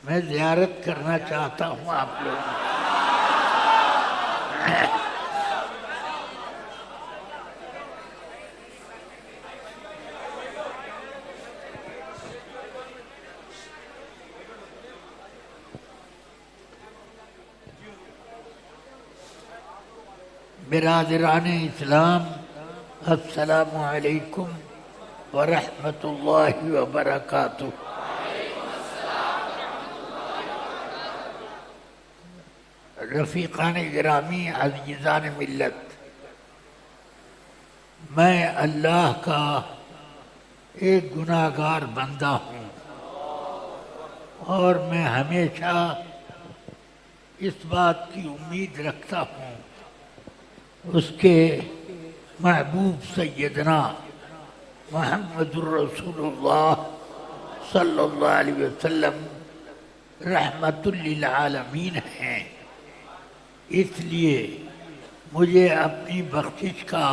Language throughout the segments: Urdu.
میں زیارت کرنا چاہتا ہوں آپ لوگوں کی۔ برادران اسلام، السلام علیکم ورحمۃ اللہ وبرکاتہ۔ رفیقان گرامی، عزیزان ملت، میں اللہ کا ایک گناہ گار بندہ ہوں، اور میں ہمیشہ اس بات کی امید رکھتا ہوں اس کے محبوب سیدنا محمد الرسول اللہ صلی اللہ علیہ وسلم رحمت للعالمین ہیں۔ اس لیے مجھے اپنی بخشش کا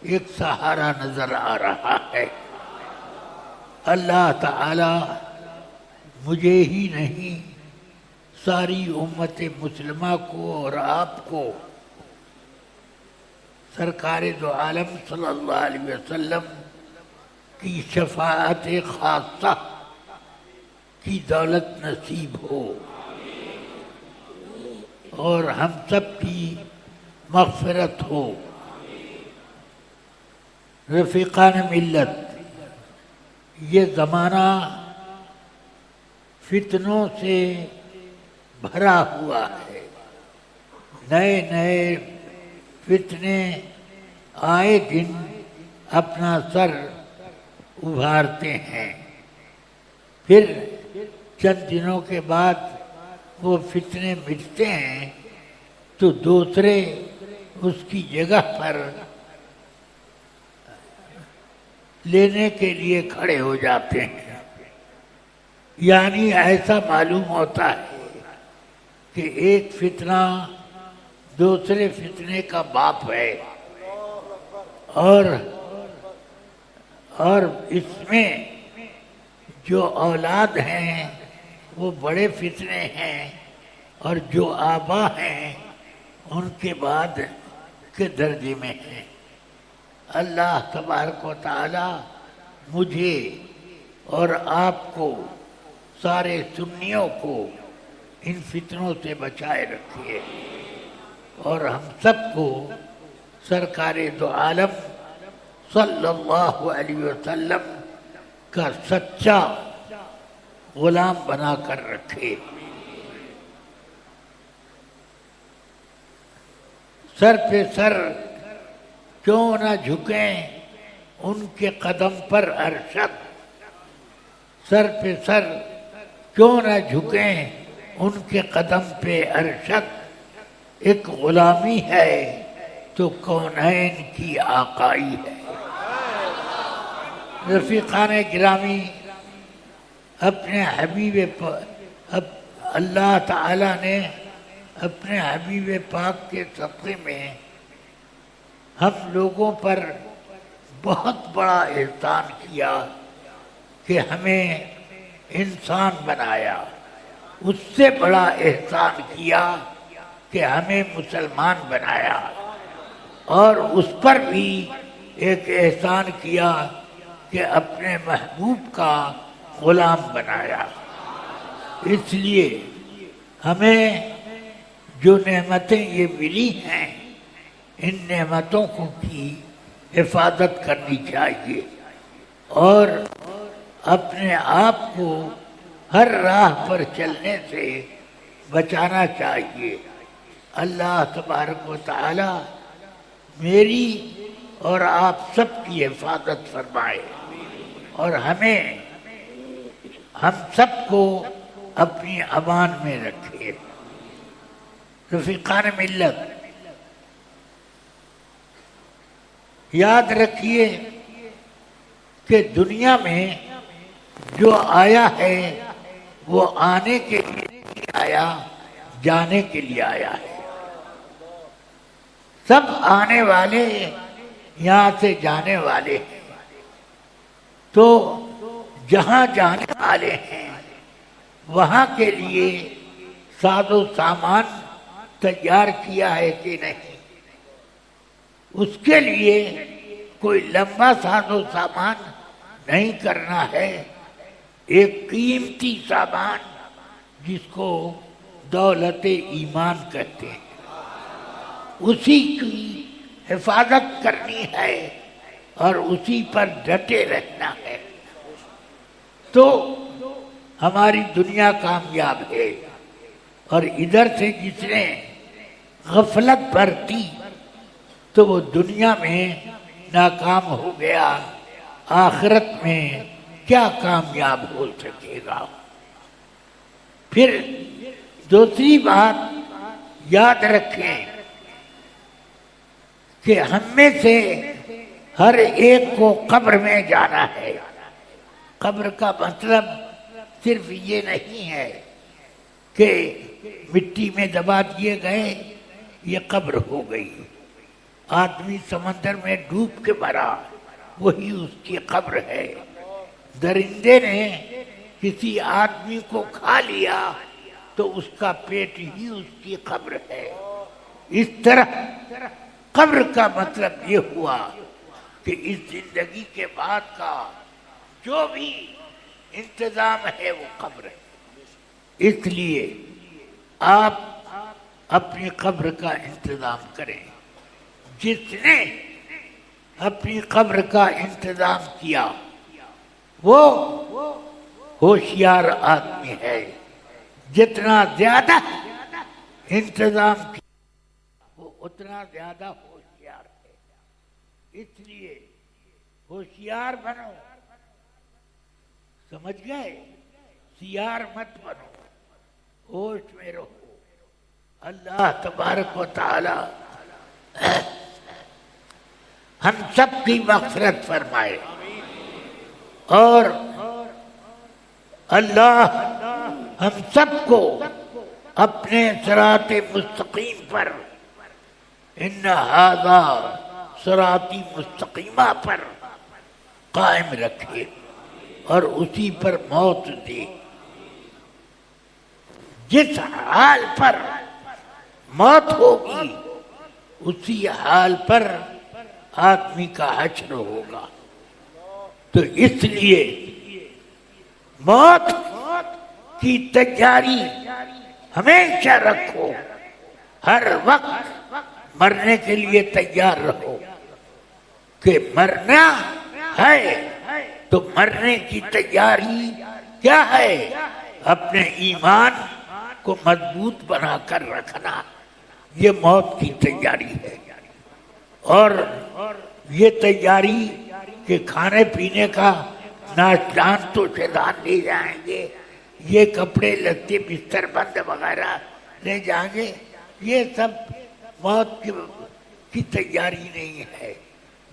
ایک سہارا نظر آ رہا ہے۔ اللہ تعالی مجھے ہی نہیں، ساری امت مسلمہ کو اور آپ کو سرکار دو عالم صلی اللہ علیہ وسلم کی شفاعت خاصہ کی دولت نصیب ہو، اور ہم سب کی مغفرت ہو۔ رفیقان ملت، یہ زمانہ فتنوں سے بھرا ہوا ہے، نئے نئے فتنے آئے دن اپنا سر ابھارتے ہیں، پھر چند دنوں کے بعد وہ فتنے مٹتے ہیں تو دوسرے اس کی جگہ پر لینے کے لیے کھڑے ہو جاتے ہیں۔ یعنی ایسا معلوم ہوتا ہے کہ ایک فتنہ دوسرے فتنے کا باپ ہے، اور اس میں جو اولاد ہیں وہ بڑے فتنے ہیں، اور جو آبا ہیں ان کے بعد کے درجے میں ہیں۔ اللہ تبارک و تعالی مجھے اور آپ کو، سارے سنیوں کو، ان فتنوں سے بچائے رکھیے، اور ہم سب کو سرکار دو عالم صلی اللہ علیہ وسلم کا سچا غلام بنا کر رکھے۔ سر پہ سر کیوں نہ جھکیں ان کے قدم پر ارشد، سر پہ سر کیوں نہ جھکیں ان کے قدم پہ ارشد، ایک غلامی ہے تو کونین کی آقائی ہے۔ رفیقان گرامی، اپنے حبیب اللہ تعالی نے اپنے حبیب پاک کے صدقے میں ہم لوگوں پر بہت بڑا احسان کیا کہ ہمیں انسان بنایا۔ اس سے بڑا احسان کیا کہ ہمیں مسلمان بنایا، اور اس پر بھی ایک احسان کیا کہ اپنے محبوب کا غلام بنایا۔ اس لیے ہمیں جو نعمتیں یہ ملی ہیں، ان نعمتوں کی حفاظت کرنی چاہیے، اور اپنے آپ کو ہر راہ پر چلنے سے بچانا چاہیے۔ اللہ تبارک و تعالی میری اور آپ سب کی حفاظت فرمائے، اور ہم سب کو اپنی امان میں رکھے۔ رفیقان ملت، یاد رکھیے کہ دنیا میں جو آیا ہے وہ آنے کے لیے نہیں آیا، جانے کے لیے آیا ہے۔ سب آنے والے یہاں سے جانے والے ہیں، تو جہاں جانے والے ہیں وہاں کے لیے ساز و سامان تیار کیا ہے کہ نہیں؟ اس کے لیے کوئی لمبا ساز و سامان نہیں کرنا ہے، ایک قیمتی سامان جس کو دولت ایمان کہتے ہیں، اسی کی حفاظت کرنی ہے اور اسی پر ڈٹے رہنا ہے، تو ہماری دنیا کامیاب ہے۔ اور ادھر سے جس نے غفلت برتی تو وہ دنیا میں ناکام ہو گیا، آخرت میں کیا کامیاب ہو سکے گا؟ پھر دوسری بات یاد رکھیں کہ ہم میں سے ہر ایک کو قبر میں جانا ہے۔ قبر کا مطلب صرف یہ نہیں ہے کہ مٹی میں دبا دیے گئے یہ قبر ہو گئی، آدمی سمندر میں ڈوب کے مرا وہی اس کی قبر ہے، درندے نے کسی آدمی کو کھا لیا تو اس کا پیٹ ہی اس کی قبر ہے۔ اس طرح قبر کا مطلب یہ ہوا کہ اس زندگی کے بعد کا جو بھی انتظام ہے وہ قبر ہے۔ اس لیے آپ اپنی قبر کا انتظام کریں۔ جس نے اپنی قبر کا انتظام کیا وہ ہوشیار آدمی ہے، جتنا زیادہ انتظام کیا وہ اتنا زیادہ ہوشیار ہے۔ اس لیے ہوشیار بنو، سمجھ گئے؟ سیار مت بنو، ہوش میں رہو۔ اللہ تبارک و تعالی ہم سب کی مغفرت فرمائے، اور اللہ ہم سب کو اپنے صراط مستقیم پر، ان ھذا صراطی مستقیمہ پر قائم رکھے اور اسی پر موت دے۔ جس حال پر موت ہوگی اسی حال پر آدمی کا حشر ہوگا۔ تو اس لیے موت کی تیاری ہمیشہ رکھو، ہر وقت مرنے کے لیے تیار رہو کہ مرنا ہے تو مرنے کی تیاری کیا ہے؟ اپنے ایمان کو مضبوط بنا کر رکھنا، یہ موت کی تیاری ہے۔ اور یہ تیاری کہ کھانے پینے کا ناشتان تو شیطان لے جائیں گے، یہ کپڑے لتے بستر بند وغیرہ لے جائیں گے، یہ سب موت کی تیاری نہیں ہے۔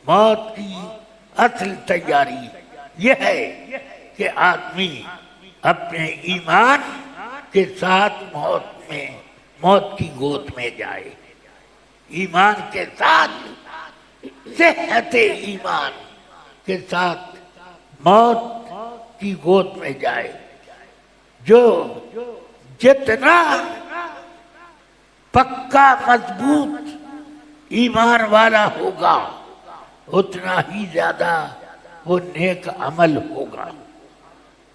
موت کی اصل تیاری یہ ہے کہ آدمی اپنے ایمان کے ساتھ موت کی گود میں جائے، ایمان کے ساتھ، صحت ایمان کے ساتھ موت کی گود میں جائے۔ جو جتنا پکا مضبوط ایمان والا ہوگا اتنا ہی زیادہ وہ نیک عمل ہوگا،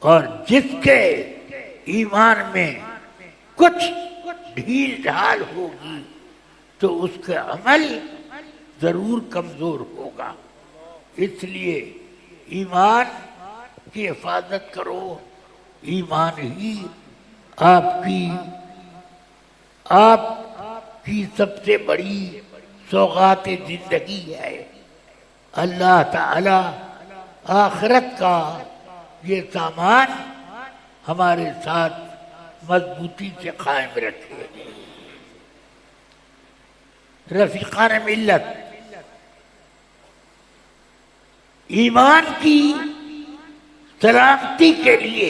اور جس کے ایمان میں کچھ ڈھیل ڈھال ہوگی تو اس کا عمل ضرور کمزور ہوگا۔ اس لیے ایمان کی حفاظت کرو، ایمان ہی آپ کی سب سے بڑی سوغات زندگی ہے۔ اللہ تعالی آخرت کا یہ سامان ہمارے ساتھ مضبوطی سے قائم رکھے۔ رفیقان ملت، ایمان کی سلامتی کے لیے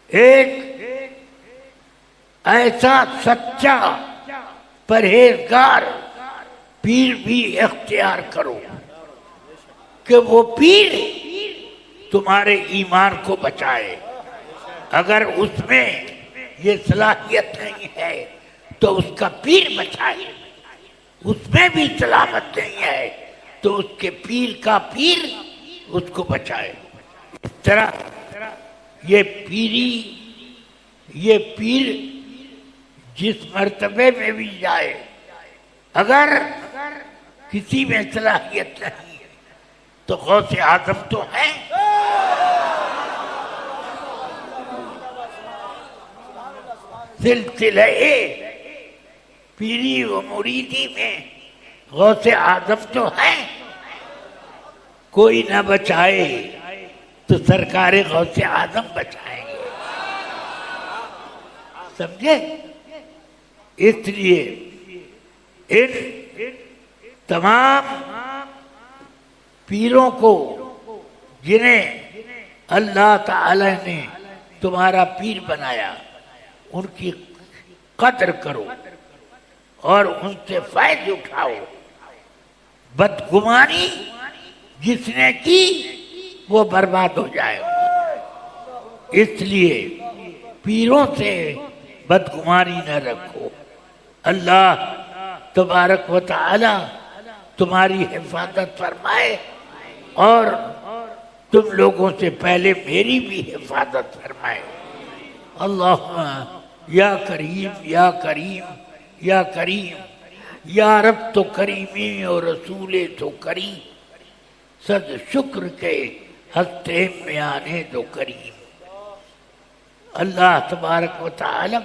ایک ایسا سچا پرہیزگار پیر بھی اختیار کرو کہ وہ پیر تمہارے ایمان کو بچائے. اگر اس میں یہ صلاحیت نہیں ہے تو اس کا پیر بچائے. اس میں بھی سلامت نہیں ہے تو اس کے پیر کا پیر اس کو بچائے. اس طرح یہ پیر جس مرتبے میں بھی جائے، اگر کسی میں صلاحیت نہیں ہے تو غوث اعظم تو ہے. سلسلہ پیری و مریدی میں غوث اعظم تو ہے. کوئی نہ بچائے تو سرکار غوث اعظم بچائیں گے. سمجھے؟ اس لیے ان تمام پیروں کو جنہیں اللہ تعالی نے تمہارا پیر بنایا، ان کی قدر کرو اور ان سے فائدہ اٹھاؤ. بدگمانی جس نے کی وہ برباد ہو جائے گا. اس لیے پیروں سے بدگمانی نہ رکھو. اللہ تبارک و تعالی تمہاری حفاظت فرمائے اور تم لوگوں سے پہلے میری بھی حفاظت فرمائے. اللہم یا کریم یا کریم یا کریم، یا رب تو کریمی اور رسول تو کریم، صد شکر کے ہستے میں آنے دو کریم. اللہ تبارک و تعالی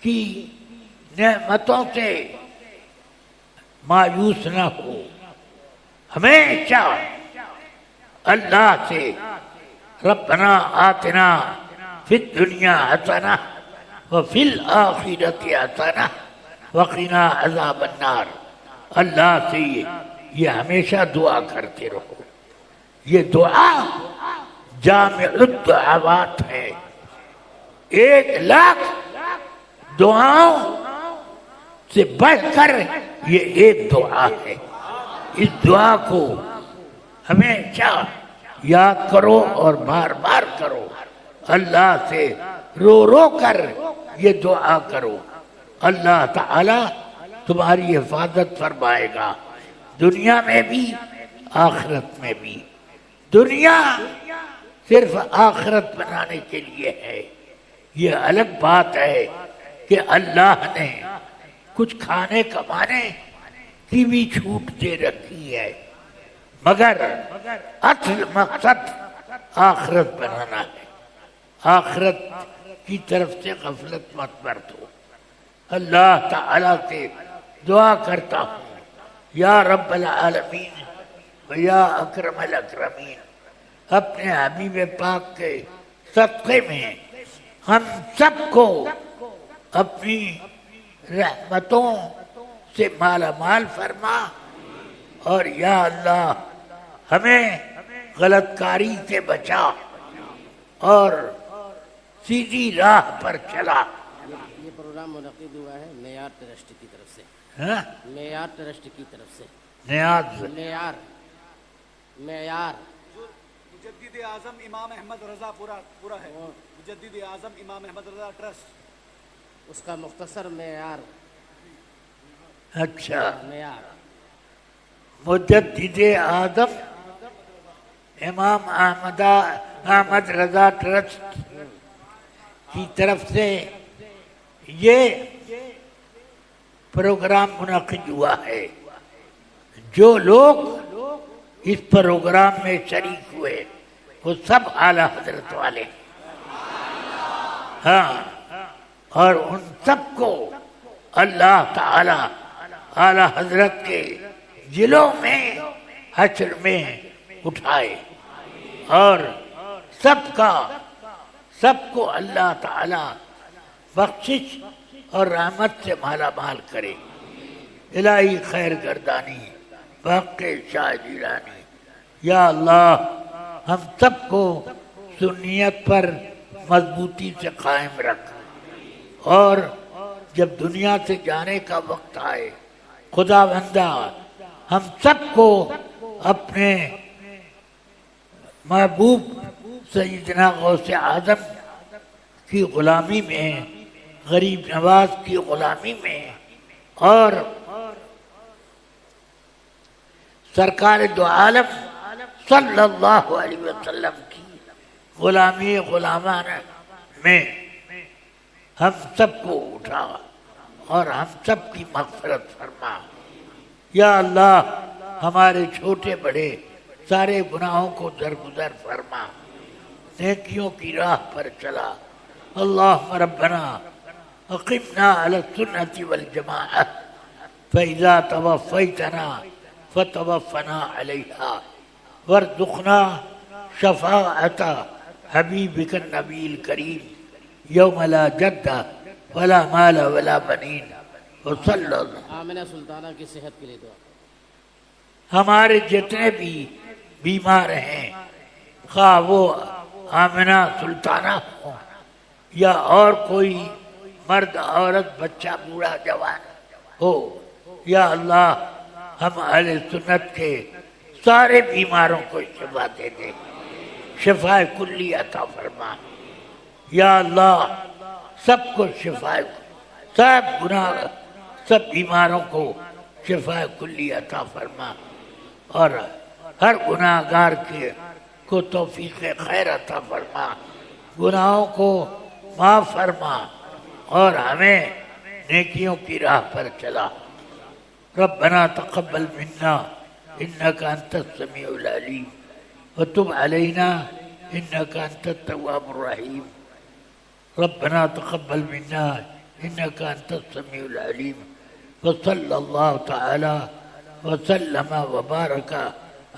کی نعمتوں سے مایوس نہ ہو. ہمیشہ اللہ سے ربنا آتنا فی الدنیا حسنہ وفی الآخرۃ حسنہ وقنا عذاب النار. اللہ سے یہ ہمیشہ دعا کرتے رہو. یہ دعا جامع الدعوات ہے. 1,00,000 دعاؤں سے بڑھ کر یہ ایک دعا ہے. اس دعا کو ہمیشہ یاد کرو اور بار بار کرو. اللہ سے رو رو کر یہ دعا کرو. اللہ تعالی تمہاری حفاظت فرمائے گا، دنیا میں بھی آخرت میں بھی. دنیا صرف آخرت بنانے کے لیے ہے. یہ الگ بات ہے کہ اللہ نے کچھ کھانے کمانے کی بھی چھوٹ دے رکھی ہے، مگر اصل مقصد آخرت بنانا ہے. آخرت کی طرف سے غفلت مت برتو. اللہ تعالیٰ سے دعا کرتا ہوں، یا رب العالمین و یا اکرم الاکرمین، اپنے حبیب پاک کے صدقے میں ہم سب کو اپنی رحمتوں سے مالا مال فرما. اور یا اللہ ہمیں غلط کاری سے بچا اور سیدھی راہ پر چلا. یہ پروگرام منعقد ہوا ہے معیار ٹرسٹ کی طرف سے. معیار ٹرسٹ کی طرف سے. معیار مجدد اعظم امام احمد رضا پورا ہے. مجدد اعظم امام احمد رضا ٹرسٹ، اس کا مختصر معیار. اچھا، معیار مجدد اعظم امام احمد رضا ٹرسٹ کی طرف سے یہ پروگرام منعقد ہوا ہے. جو لوگ اس پروگرام میں شریک ہوئے وہ سب اعلیٰ حضرت والے. ہاں، اور ان سب کو اللہ تعالی اعلیٰ حضرت کے ضلعوں میں حشر میں اٹھائے اور سب کو اللہ تعالی بخشش اور رحمت سے مالا مال کرے. الہی خیر گردانی بحق شاہ جیلانی. یا اللہ ہم سب کو سنیت پر مضبوطی سے قائم رکھ، اور جب دنیا سے جانے کا وقت آئے خدا بندہ ہم سب کو اپنے محبوب سیدنا غوث اعظم کی غلامی میں، غریب نواز کی غلامی میں، اور سرکار دو عالم صلی اللہ علیہ وسلم کی غلامی غلامانہ میں ہم سب کو اٹھا اور ہم سب کی مغفرت فرما۔ یا اللہ ہمارے چھوٹے بڑے سارے گناہوں کو درگزر فرما، نیکیوں کی راہ پر چلا۔ اللہم ربنا اقمنا علی السنة والجماعة فإذا توفیتنا فتوفنا علیہا وارزقنا شفاعت حبیبک النبی الکریم یوم لا جد ولا مال ولا بنین وصلی اللہ۔ آمنہ سلطانہ کی صحت کے لیے دعا۔ ہمارے جتنے بھی بیمار ہیں، خواہ وہ آمنہ سلطانہ ہوں یا اور کوئی مرد عورت بچہ بوڑھا جوان ہو، یا اللہ ہم اہل سنت کے سارے بیماروں کو شفا دے دے، شفا کلی عطا فرما۔ یا اللہ سب کو شفا، سب بیماروں کو شفا کلی عطا فرما، اور ہر گناہ گار کو توفیق خیر عطا فرما، گناہوں کو معاف فرما اور ہمیں نیکیوں کی راہ پر چلا۔ ربنا تقبل منا انك انت السميع العليم وتب علينا انك انت التواب الرحيم۔ ربنا تقبل منا انك انت السميع العليم وصلى الله تعالى وسلم وبارك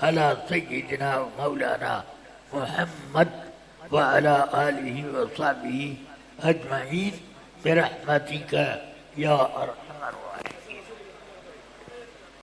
على سيدنا مولانا محمد وعلى آله وصحبه أجمعين برحمتك يا أرحم الراحمين۔